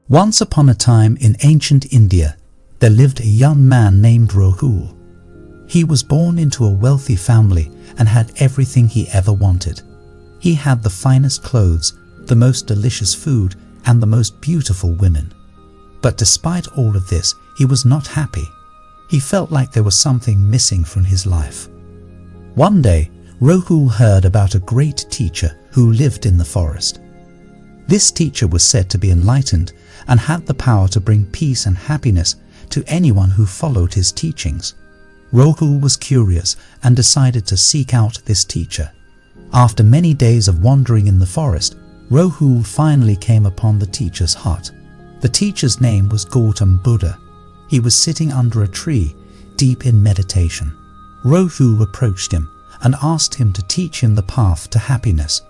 Once upon a time in ancient India, there lived a young man named Rahul. He was born into a wealthy family and had everything he ever wanted. He had the finest clothes, the most delicious food, and the most beautiful women. But despite all of this, he was not happy. He felt like there was something missing from his life. One day, Rahul heard about a great teacher who lived in the forest. This teacher was said to be enlightened and had the power to bring peace and happiness to anyone who followed his teachings. Rahul was curious and decided to seek out this teacher. After many days of wandering in the forest, Rahul finally came upon the teacher's hut. The teacher's name was Gautam Buddha. He was sitting under a tree, deep in meditation. Rahul approached him and asked him to teach him the path to happiness.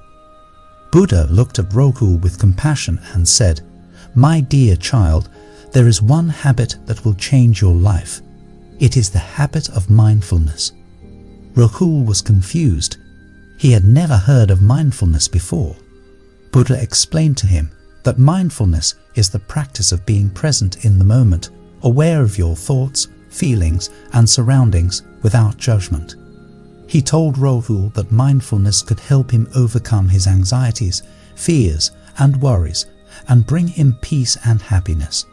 Buddha looked at Rahul with compassion and said, "My dear child, there is one habit that will change your life. It is the habit of mindfulness." Rahul was confused. He had never heard of mindfulness before. Buddha explained to him that mindfulness is the practice of being present in the moment, aware of your thoughts, feelings, and surroundings without judgment. He told Rahul that mindfulness could help him overcome his anxieties, fears, and worries, and bring him peace and happiness.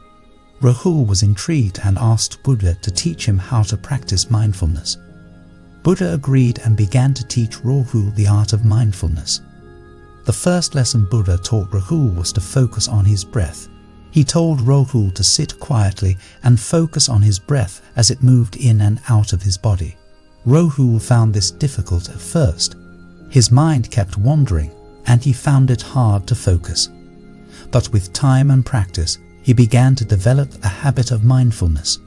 Rahul was intrigued and asked Buddha to teach him how to practice mindfulness. Buddha agreed and began to teach Rahul the art of mindfulness. The first lesson Buddha taught Rahul was to focus on his breath. He told Rahul to sit quietly and focus on his breath as it moved in and out of his body. Rahul found this difficult at first. His mind kept wandering and he found it hard to focus. But with time and practice, he began to develop a habit of mindfulness.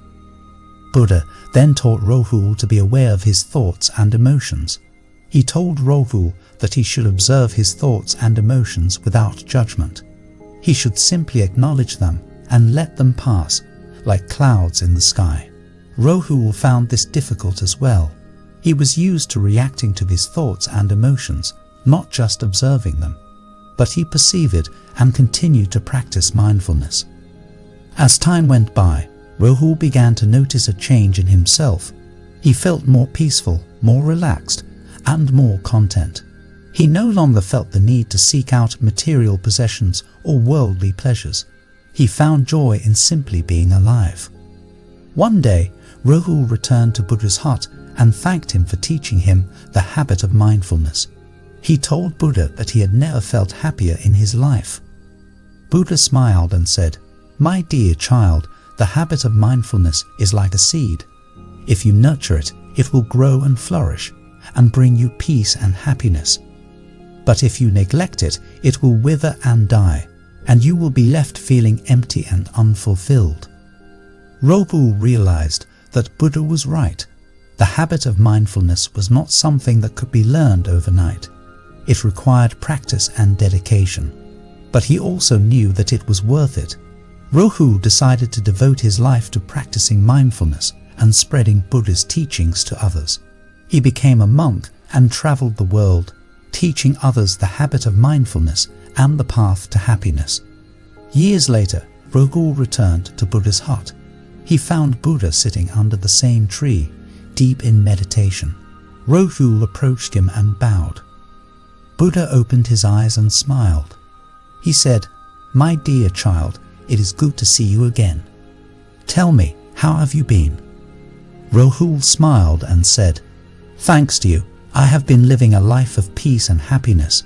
Buddha then taught Rahul to be aware of his thoughts and emotions. He told Rahul that he should observe his thoughts and emotions without judgment. He should simply acknowledge them and let them pass, like clouds in the sky. Rahul found this difficult as well. He was used to reacting to his thoughts and emotions, not just observing them. But he persevered and continued to practice mindfulness. As time went by, Rahul began to notice a change in himself. He felt more peaceful, more relaxed, and more content. He no longer felt the need to seek out material possessions or worldly pleasures. He found joy in simply being alive. One day, Rahul returned to Buddha's hut and thanked him for teaching him the habit of mindfulness. He told Buddha that he had never felt happier in his life. Buddha smiled and said, "My dear child, the habit of mindfulness is like a seed. If you nurture it, it will grow and flourish and bring you peace and happiness. But if you neglect it, it will wither and die, and you will be left feeling empty and unfulfilled." Rahul realized that Buddha was right. The habit of mindfulness was not something that could be learned overnight. It required practice and dedication. But he also knew that it was worth it. Rahul decided to devote his life to practicing mindfulness and spreading Buddha's teachings to others. He became a monk and traveled the world, teaching others the habit of mindfulness and the path to happiness. Years later, Rahul returned to Buddha's hut. He found Buddha sitting under the same tree, deep in meditation. Rahul approached him and bowed. Buddha opened his eyes and smiled. He said, "My dear child, it is good to see you again. Tell me, how have you been?" Rahul smiled and said, "Thanks to you, I have been living a life of peace and happiness.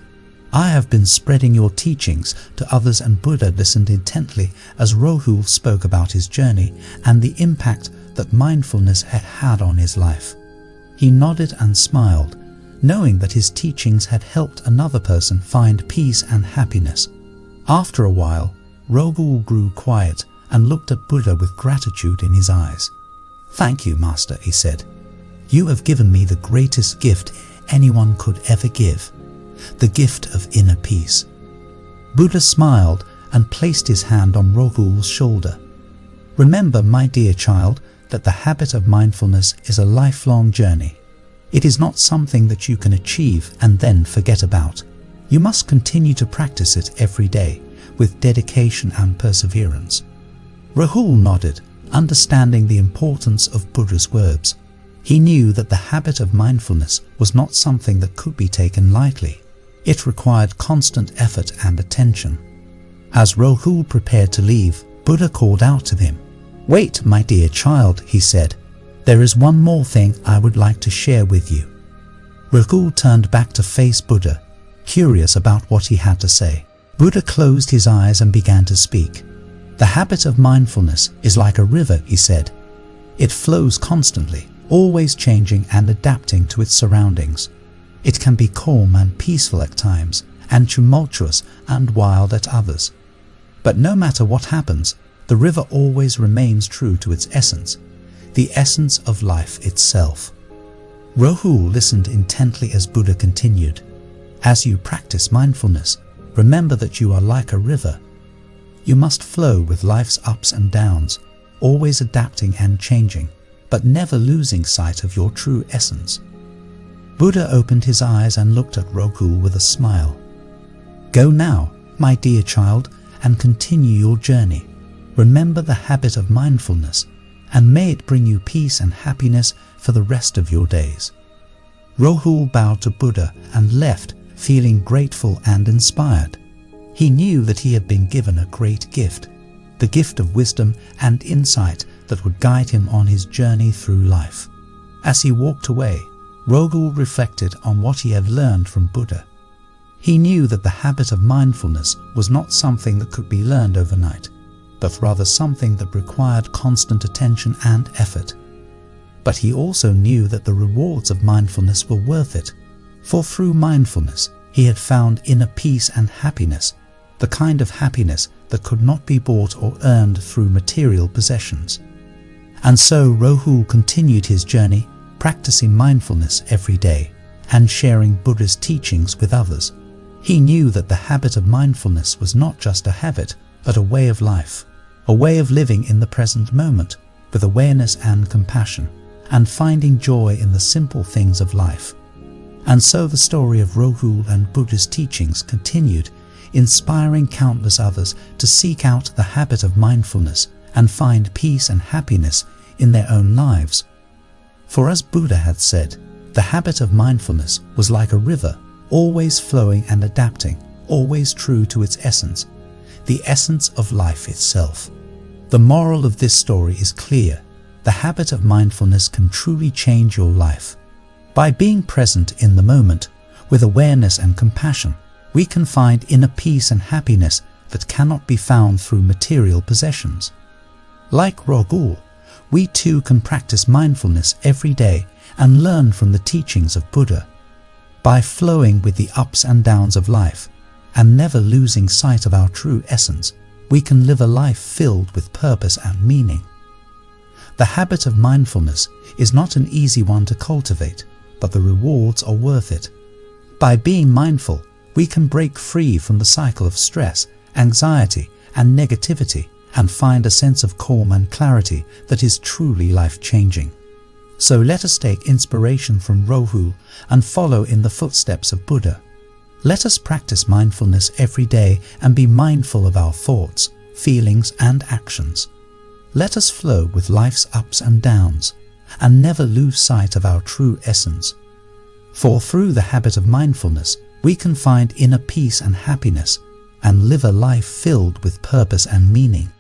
I have been spreading your teachings to others," and Buddha listened intently as Rahul spoke about his journey and the impact that mindfulness had had on his life. He nodded and smiled, knowing that his teachings had helped another person find peace and happiness. After a while, Rahul grew quiet and looked at Buddha with gratitude in his eyes. "Thank you, Master," he said. "You have given me the greatest gift anyone could ever give, the gift of inner peace." Buddha smiled and placed his hand on Rahul's shoulder. "Remember, my dear child, that the habit of mindfulness is a lifelong journey. It is not something that you can achieve and then forget about. You must continue to practice it every day, with dedication and perseverance. Rahul nodded, understanding the importance of Buddha's words. He knew that the habit of mindfulness was not something that could be taken lightly. It required constant effort and attention. As Rahul prepared to leave, Buddha called out to him. "Wait, my dear child," he said. "There is one more thing I would like to share with you." Rahul turned back to face Buddha, curious about what he had to say. Buddha closed his eyes and began to speak. "The habit of mindfulness is like a river," he said. "It flows constantly, always changing and adapting to its surroundings. It can be calm and peaceful at times, and tumultuous and wild at others. But no matter what happens, the river always remains true to its essence, the essence of life itself." Rahul listened intently as Buddha continued. "As you practice mindfulness, remember that you are like a river. You must flow with life's ups and downs, always adapting and changing, but never losing sight of your true essence." Buddha opened his eyes and looked at Rahul with a smile. "Go now, my dear child, and continue your journey. Remember the habit of mindfulness, and may it bring you peace and happiness for the rest of your days." Rahul bowed to Buddha and left, feeling grateful and inspired. He knew that he had been given a great gift, the gift of wisdom and insight that would guide him on his journey through life. As he walked away, Rahul reflected on what he had learned from Buddha. He knew that the habit of mindfulness was not something that could be learned overnight, but rather something that required constant attention and effort. But he also knew that the rewards of mindfulness were worth it, for through mindfulness he had found inner peace and happiness, the kind of happiness that could not be bought or earned through material possessions. And so Rahul continued his journey, practicing mindfulness every day and sharing Buddha's teachings with others. He knew that the habit of mindfulness was not just a habit, but a way of life, a way of living in the present moment with awareness and compassion, and finding joy in the simple things of life. And so the story of Rahul and Buddha's teachings continued, inspiring countless others to seek out the habit of mindfulness and find peace and happiness in their own lives. For as Buddha had said, the habit of mindfulness was like a river, always flowing and adapting, always true to its essence, the essence of life itself. The moral of this story is clear. The habit of mindfulness can truly change your life. By being present in the moment, with awareness and compassion, we can find inner peace and happiness that cannot be found through material possessions. Like Rahul, we too can practice mindfulness every day and learn from the teachings of Buddha. By flowing with the ups and downs of life, and never losing sight of our true essence, we can live a life filled with purpose and meaning. The habit of mindfulness is not an easy one to cultivate, but the rewards are worth it. By being mindful, we can break free from the cycle of stress, anxiety, and negativity, and find a sense of calm and clarity that is truly life-changing. So let us take inspiration from Rahul and follow in the footsteps of Buddha. Let us practice mindfulness every day and be mindful of our thoughts, feelings, and actions. Let us flow with life's ups and downs, and never lose sight of our true essence. For through the habit of mindfulness, we can find inner peace and happiness, and live a life filled with purpose and meaning.